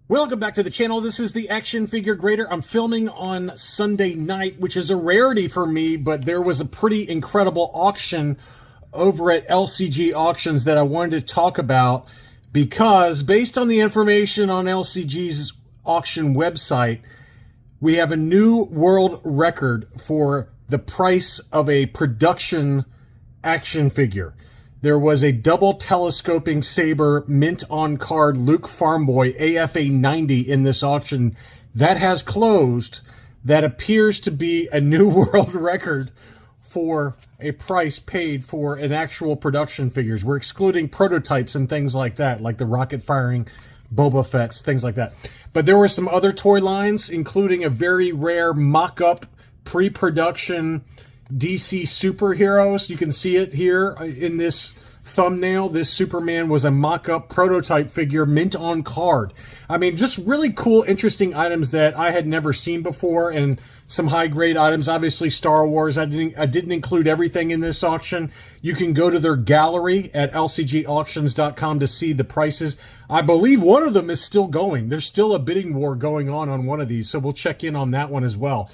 Welcome back to the channel. This is the Action Figure Grader. I'm filming on Sunday night, which is a rarity for me, but there was a pretty incredible auction over at LCG Auctions that I wanted to talk about because based on the information on LCG's auction website, we have a new world record for the price of a production action figure. There was a double telescoping saber mint on card Luke Farmboy AFA 90 in this auction that has closed. That appears to be a new world record for a price paid for an actual production figures. We're excluding prototypes and things like that, like the rocket firing Boba Fett's, things like that. But there were some other toy lines, including a very rare mock-up pre-production DC superheroes. You can see it here in this thumbnail. This Superman was a mock-up prototype figure mint on card. I mean, just really cool, interesting items that I had never seen before, and some high-grade items. Obviously, Star Wars. I didn't include everything in this auction. You can go to their gallery at lcgauctions.com to see the prices. I believe one of them is still going. There's still a bidding war going on one of these, so we'll check in on that one as well.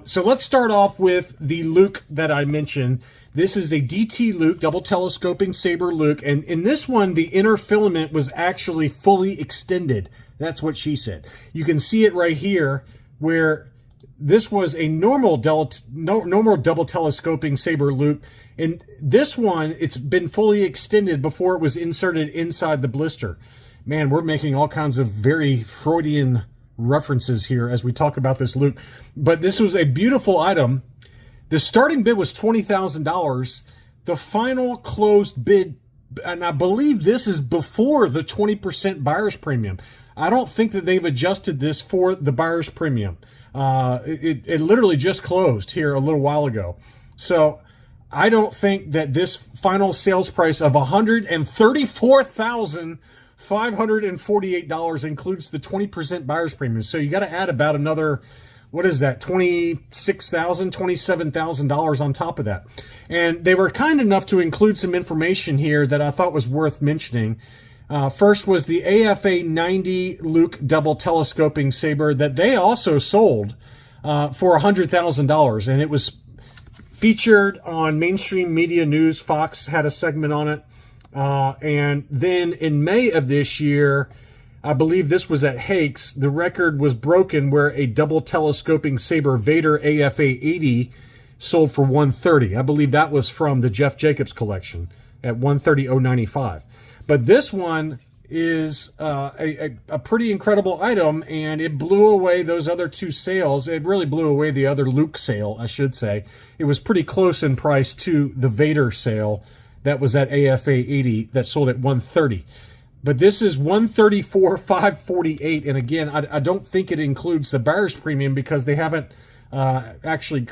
So let's start off with the Luke that I mentioned. This is a DT Luke, double telescoping saber Luke, and in this one, the inner filament was actually fully extended. That's what she said. You can see it right here, where this was a normal double telescoping saber Luke. And this one, it's been fully extended before it was inserted inside the blister. Man, we're making all kinds of very Freudian references here as we talk about this Luke. But this was a beautiful item. The starting bid was $20,000. The final closed bid, and I believe this is before the 20% buyer's premium. I don't think that they've adjusted this for the buyer's premium. It literally just closed here a little while ago. So I don't think that this final sales price of $134,548 includes the 20% buyer's premium. So you got to add about another, what is that, $26,000, $27,000 on top of that. And they were kind enough to include some information here that I thought was worth mentioning. First was the AFA 90 Luke double telescoping saber that they also sold for $100,000, and it was featured on mainstream media news. Fox had a segment on it, and then in May of this year, I believe this was at Hakes, the record was broken where a double telescoping saber Vader AFA 80 sold for $130,000. I believe that was from the Jeff Jacobs collection at $130,095. But this one is a pretty incredible item, and it blew away those other two sales. It really blew away the other Luke sale, I should say. It was pretty close in price to the Vader sale that was at AFA 80 that sold at $130,000. But this is $134,548, and again, I don't think it includes the buyer's premium because they haven't actually,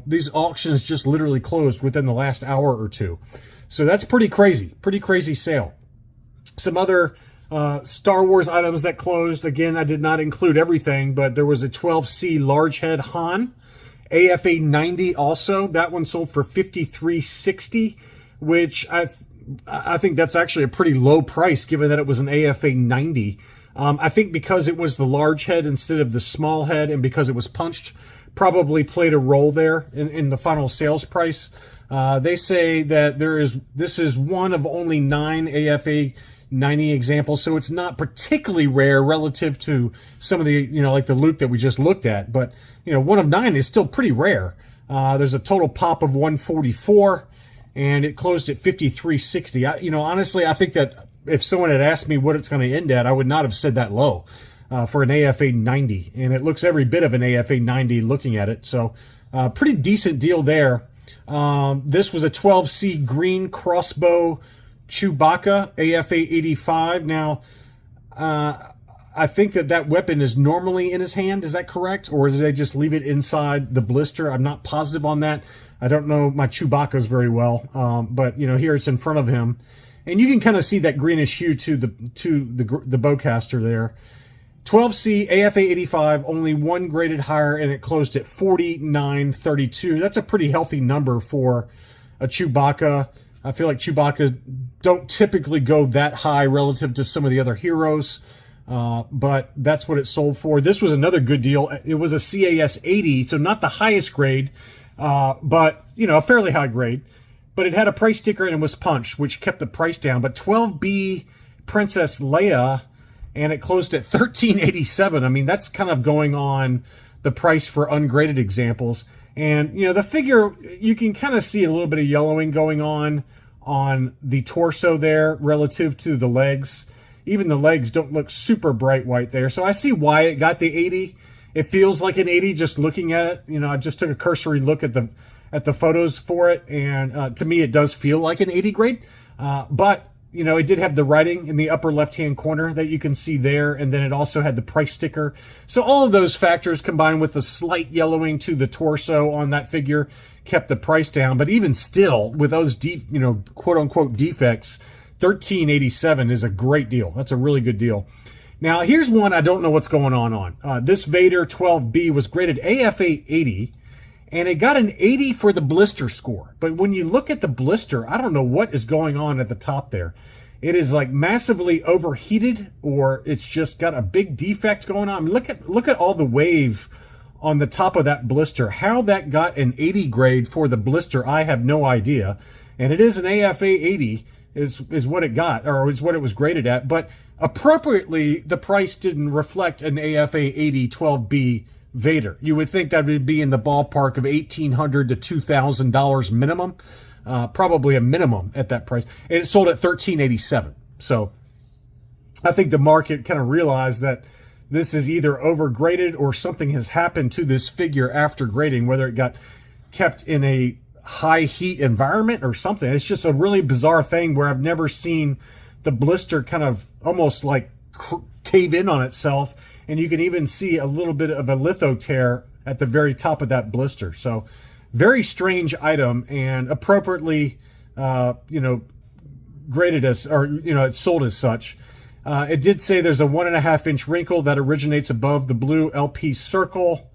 these auctions just literally closed within the last hour or two. So that's pretty crazy sale. Some other Star Wars items that closed. Again, I did not include everything, but there was a 12C large head Han, AFA 90 also. That one sold for $53.60, which I think that's actually a pretty low price given that it was an AFA 90. I think because it was the large head instead of the small head and because it was punched, probably played a role there in the final sales price. They say that this is one of only 9 AFA 90 examples, so it's not particularly rare relative to some of the, like the Luke that we just looked at. But, one of 9 is still pretty rare. There's a total pop of 144, and it closed at $53.60. Honestly, I think that if someone had asked me what it's going to end at, I would not have said that low for an AFA 90. And it looks every bit of an AFA 90 looking at it. So pretty decent deal there. This was a 12C green crossbow Chewbacca AFA 85. Now, I think that weapon is normally in his hand. Is that correct? Or did they just leave it inside the blister? I'm not positive on that. I don't know my Chewbacca's very well. But, here it's in front of him. And you can kind of see that greenish hue to the bowcaster there. 12C AFA 85, only one graded higher, and it closed at $49.32. That's a pretty healthy number for a Chewbacca. I feel like Chewbacca's don't typically go that high relative to some of the other heroes. but that's what it sold for. This was another good deal. It was a CAS 80, so not the highest grade, but a fairly high grade. But it had a price sticker and it was punched, which kept the price down. But 12B Princess Leia, and it closed at $13.87. I mean, that's kind of going on the price for ungraded examples. And, the figure, you can kind of see a little bit of yellowing going on the torso there relative to the legs. Even the legs don't look super bright white there. So I see why it got the 80. It feels like an 80 just looking at it. I just took a cursory look at the photos for it, and to me it does feel like an 80 grade. But it did have the writing in the upper left-hand corner that you can see there, and then it also had the price sticker. So all of those factors combined with the slight yellowing to the torso on that figure kept the price down. But even still, with those quote-unquote defects, $13.87 is a great deal. That's a really good deal. Now, here's one I don't know what's going on. This Vader 12B was graded AFA 80, and it got an 80 for the blister score. But when you look at the blister, I don't know what is going on at the top there. It is like massively overheated, or it's just got a big defect going on. I mean, look at all the wave on the top of that blister. How that got an 80 grade for the blister, I have no idea. And it is an AFA 80 is what it got, or is what it was graded at. But appropriately, the price didn't reflect an AFA 80 12B Vader. You would think that would be in the ballpark of $1,800 to $2,000 minimum, probably a minimum at that price. And it sold at $13.87. So I think the market kind of realized that this is either overgraded or something has happened to this figure after grading, whether it got kept in a high heat environment or something. It's just a really bizarre thing where I've never seen the blister kind of almost like cave in on itself, and you can even see a little bit of a litho tear at the very top of that blister. So very strange item, and appropriately graded as, or it's sold as such. It did say there's a 1.5 inch wrinkle that originates above the blue LP circle,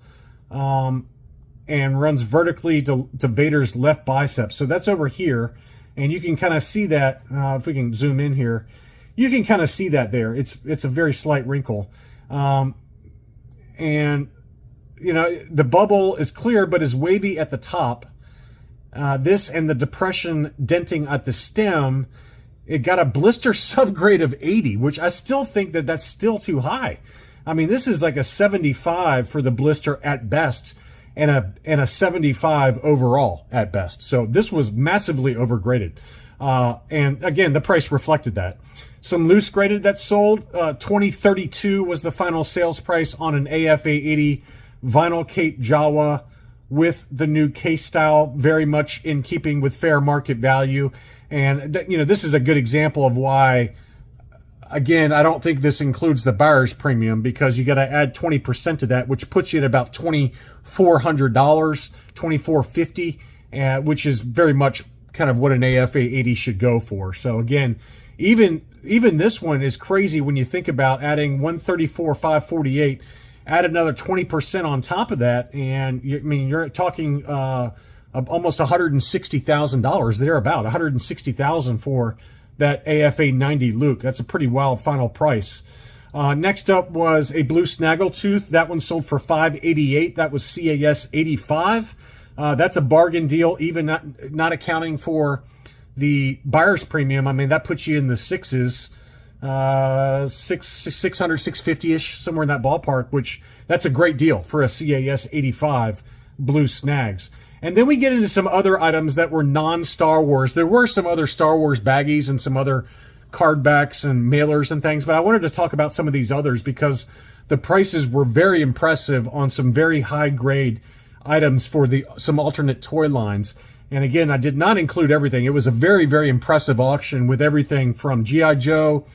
and runs vertically to Vader's left bicep. So that's over here, and you can kind of see that. If we can zoom in here, you can kind of see that there. It's a very slight wrinkle, and the bubble is clear but is wavy at the top. This and the depression denting at the stem, it got a blister subgrade of 80, which I still think that's still too high. I mean, this is like a 75 for the blister at best, and a 75 overall at best. So this was massively overgraded. And again, the price reflected that. Some loose graded that sold. $20.32 was the final sales price on an AFA 80 vinyl Cape Jawa with the new case style, very much in keeping with fair market value. And this is a good example of why, again, I don't think this includes the buyer's premium, because you got to add 20% to that, which puts you at about $2,400, $2,450, which is very much kind of what an AFA 80 should go for. So again, even this one is crazy when you think about adding 134,548, add another 20% on top of that, and you're talking almost $160,000 there, about $160,000 for that AFA 90 Luke. That's a pretty wild final price. Next up was a blue snaggletooth. That one sold for $588. That was CAS 85. That's a bargain deal, even not accounting for the buyer's premium. I mean, that puts you in the sixes, 600, 650-ish, somewhere in that ballpark, which that's a great deal for a CAS 85 blue snags. And then we get into some other items that were non-Star Wars. There were some other Star Wars baggies and some other card backs and mailers and things, but I wanted to talk about some of these others because the prices were very impressive on some very high-grade items for some alternate toy lines. And again, I did not include everything. It was a very, very impressive auction with everything from G.I. Joe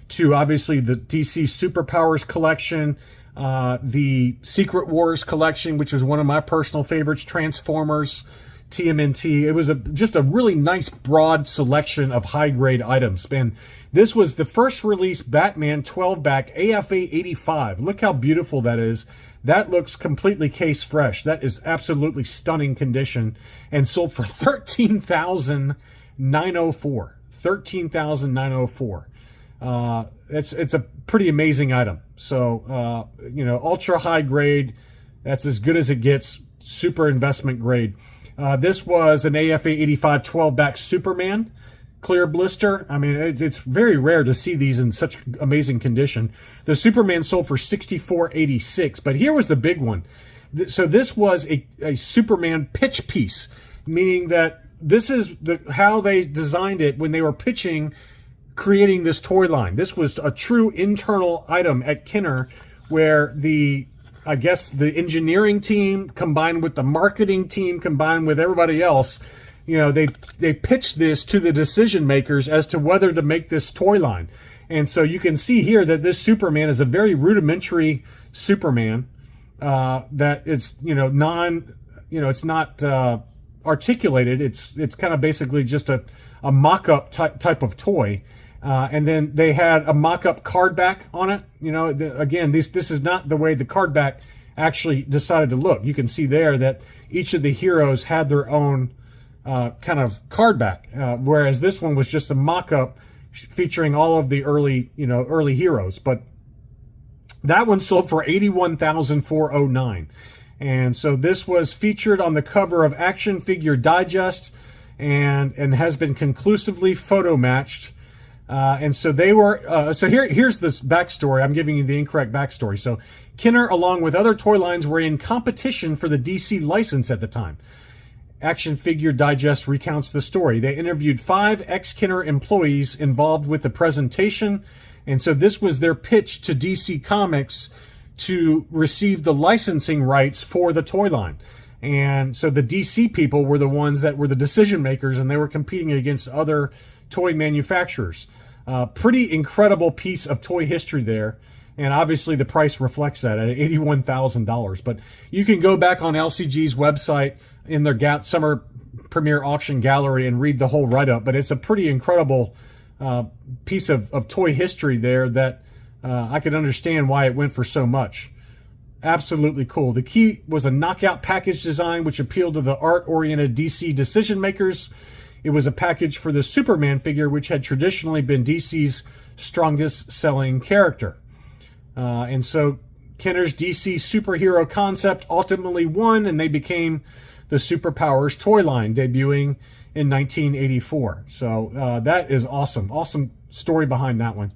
to obviously the DC Superpowers collection, the Secret Wars collection, which is one of my personal favorites, Transformers, TMNT. It was just a really nice broad selection of high-grade items. And this was the first release Batman 12-back AFA 85. Look how beautiful that is. That looks completely case fresh. That is absolutely stunning condition, and sold for $13,904. $13,904. It's a pretty amazing item. So, ultra high grade. That's as good as it gets. Super investment grade. This was an AFA 85 12-back Superman clear blister. I mean, it's very rare to see these in such amazing condition. The Superman sold for $64.86, but here was the big one. So this was a Superman pitch piece, meaning that this is how they designed it when they were pitching, creating this toy line. This was a true internal item at Kenner, where I guess the engineering team combined with the marketing team combined with everybody else, they pitched this to the decision makers as to whether to make this toy line. And so you can see here that this Superman is a very rudimentary Superman that is, it's not articulated. It's kind of basically just a mock-up type of toy. And then they had a mock-up card back on it. Again, this is not the way the card back actually decided to look. You can see there that each of the heroes had their own kind of card back, whereas this one was just a mock-up featuring all of the early heroes. But that one sold for $81,409. And so this was featured on the cover of Action Figure Digest and has been conclusively photo matched. And so they were, here's this backstory. I'm giving you the incorrect backstory. So Kenner, along with other toy lines, were in competition for the DC license at the time. Action Figure Digest recounts the story. They interviewed 5 ex-Kenner employees involved with the presentation. And so this was their pitch to DC Comics to receive the licensing rights for the toy line. And so the DC people were the ones that were the decision makers, and they were competing against other toy manufacturers. Pretty incredible piece of toy history there. And obviously the price reflects that at $81,000. But you can go back on LCG's website in their summer premiere auction gallery and read the whole write-up. But it's a pretty incredible piece of toy history there that I could understand why it went for so much. Absolutely cool. The key was a knockout package design which appealed to the art-oriented DC decision makers. It was a package for the Superman figure, which had traditionally been DC's strongest selling character. And so Kenner's DC superhero concept ultimately won, and they became the Superpowers toy line, debuting in 1984. So that is awesome. Awesome story behind that one.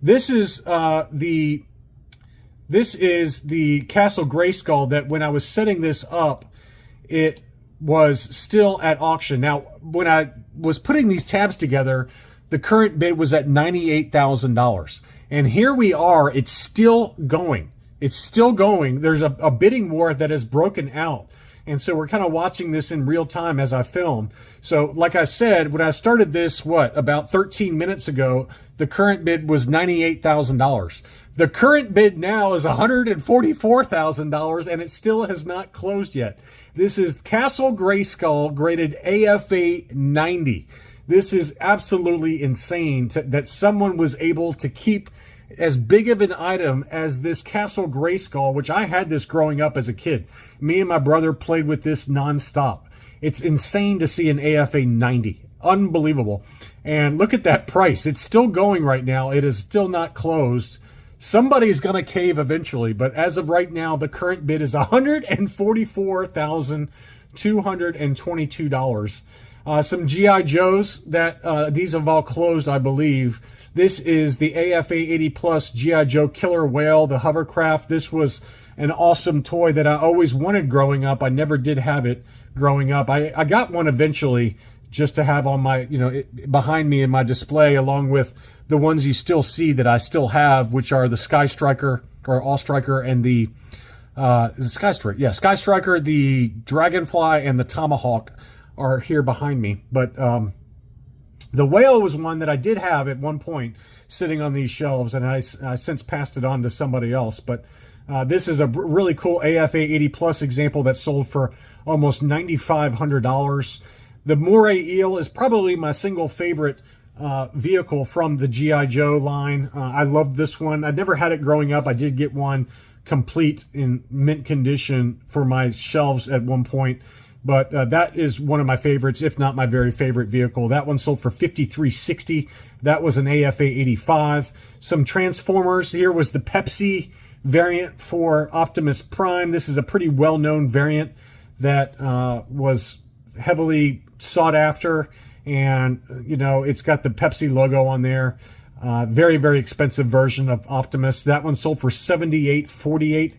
This is the Castle Grayskull that when I was setting this up, it was still at auction. Now, when I was putting these tabs together, the current bid was at $98,000. And here we are. It's still going. It's still going. There's a bidding war that has broken out. And so we're kind of watching this in real time as I film. So like I said, when I started this, about 13 minutes ago, the current bid was $98,000. The current bid now is $144,000, and it still has not closed yet. This is Castle Grayskull graded AFA 90. This is absolutely insane that someone was able to keep as big of an item as this Castle Grayskull, which I had this growing up as a kid. Me and my brother played with this nonstop. It's insane to see an AFA 90. Unbelievable. And look at that price. It's still going right now. It is still not closed. Somebody's going to cave eventually, but as of right now, the current bid is $144,222. Some G.I. Joes that these have all closed, I believe. This is the AFA 80 Plus G.I. Joe Killer Whale, the hovercraft. This was an awesome toy that I always wanted growing up. I never did have it growing up. I got one eventually just to have on my, behind me in my display, along with the ones you still see that I still have, which are the Sky Striker or All Striker and the Sky Striker. Yeah, Sky Striker, the Dragonfly, and the Tomahawk are here behind me. But the Whale was one that I did have at one point sitting on these shelves, and I since passed it on to somebody else. But this is a really cool AFA 80 Plus example that sold for almost $9,500. The Moray Eel is probably my single favorite vehicle from the G.I. Joe line. I loved this one. I never had it growing up. I did get one complete in mint condition for my shelves at one point. But that is one of my favorites, if not my very favorite vehicle. That one sold for $53.60. That was an AFA 85. Some Transformers. Here was the Pepsi variant for Optimus Prime. This is a pretty well-known variant that was heavily sought after, and you know, it's got the Pepsi logo on there. Very, very expensive version of Optimus. That one sold for $78.48.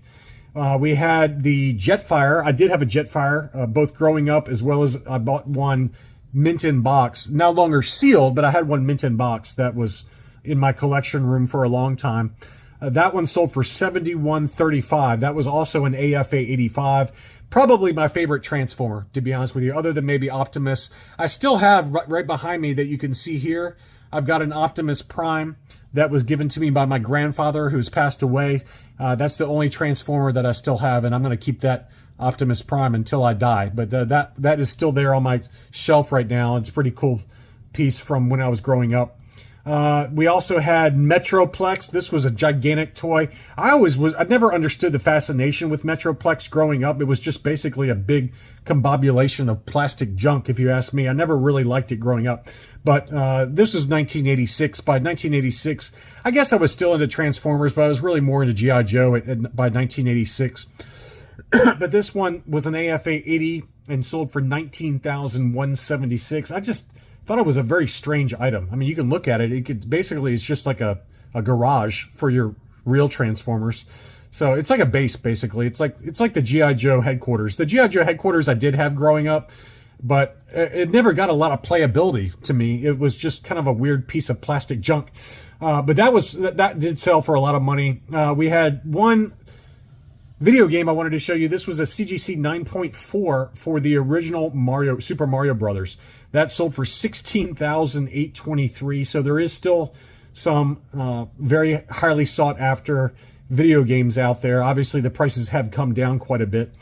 We had the Jetfire. I did have a Jetfire, both growing up, as well as I bought one mint in box. No longer sealed, but I had one mint in box that was in my collection room for a long time. That one sold for $71.35. That was also an AFA 85. Probably my favorite Transformer, to be honest with you, other than maybe Optimus. I still have right behind me that you can see here, I've got an Optimus Prime that was given to me by my grandfather who's passed away. That's the only Transformer that I still have, and I'm going to keep that Optimus Prime until I die. But that is still there on my shelf right now. It's a pretty cool piece from when I was growing up. We also had Metroplex. This was a gigantic toy. I never understood the fascination with Metroplex growing up. It was just basically a big combobulation of plastic junk, if you ask me. I never really liked it growing up. But this was 1986. By 1986, I guess I was still into Transformers, but I was really more into G.I. Joe by 1986. But this one was an AFA 80 and sold for $19,176. I just thought it was a very strange item. I mean, you can look at it. It's just like a garage for your real Transformers. So it's like a base, basically. It's like the G.I. Joe headquarters. The G.I. Joe headquarters I did have growing up, but it never got a lot of playability to me. It was just kind of a weird piece of plastic junk. But that did sell for a lot of money. We had one video game I wanted to show you. This was a CGC 9.4 for the original Super Mario Brothers. That sold for $16,823. So there is still some very highly sought after video games out there. Obviously, the prices have come down quite a bit.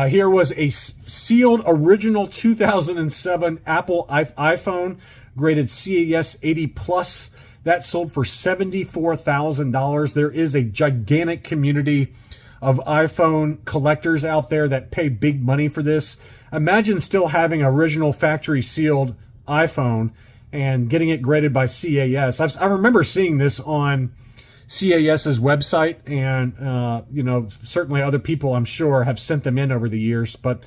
Here was a sealed original 2007 Apple iPhone graded CES 80 Plus. That sold for $74,000. There is a gigantic community of iPhone collectors out there that pay big money for this. Imagine still having an original factory sealed iPhone and getting it graded by CAS. I remember seeing this on CAS's website, and you know, certainly other people I'm sure have sent them in over the years, but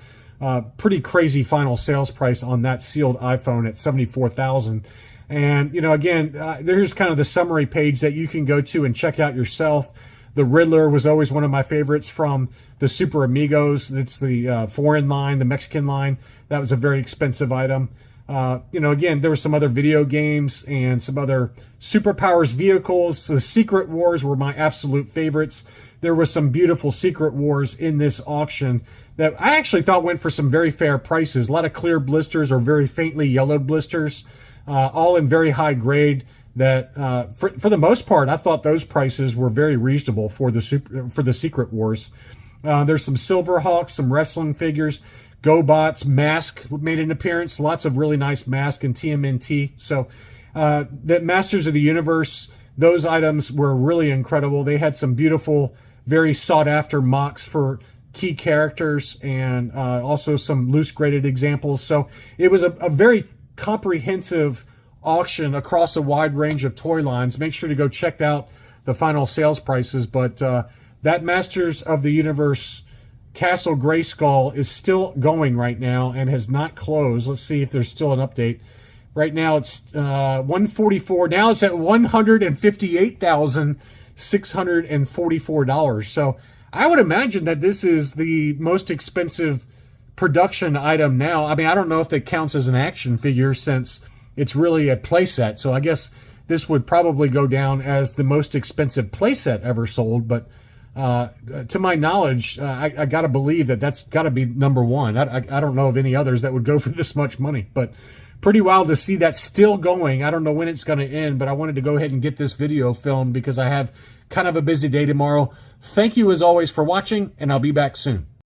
pretty crazy final sales price on that sealed iPhone at $74,000. And you know, again, there's kind of the summary page that you can go to and check out yourself. The Riddler was always one of my favorites from the Super Amigos. It's the foreign line, the Mexican line. That was a very expensive item. You know, again, there were some other video games and some other superpowers vehicles. The Secret Wars were my absolute favorites. There was some beautiful Secret Wars in this auction that I actually thought went for some very fair prices. A lot of clear blisters or very faintly yellowed blisters, all in very high grade. That for the most part, I thought those prices were very reasonable for the Secret Wars. There's some Silverhawks, some wrestling figures, GoBots, Mask made an appearance. Lots of really nice Mask and TMNT. So the Masters of the Universe, those items were really incredible. They had some beautiful, very sought after mocks for key characters and also some loose graded examples. So it was a very comprehensive auction across a wide range of toy lines. Make sure to go check out the final sales prices. But that Masters of the Universe Castle Grayskull is still going right now and has not closed. Let's see if there's still an update. Right now it's $144. Now it's at $158,644. So I would imagine that this is the most expensive production item now. I mean, I don't know if that counts as an action figure since it's really a playset, so I guess this would probably go down as the most expensive playset ever sold. But to my knowledge, I got to believe that that's got to be number one. I don't know of any others that would go for this much money, but pretty wild to see that still going. I don't know when it's going to end, but I wanted to go ahead and get this video filmed because I have kind of a busy day tomorrow. Thank you as always for watching, and I'll be back soon.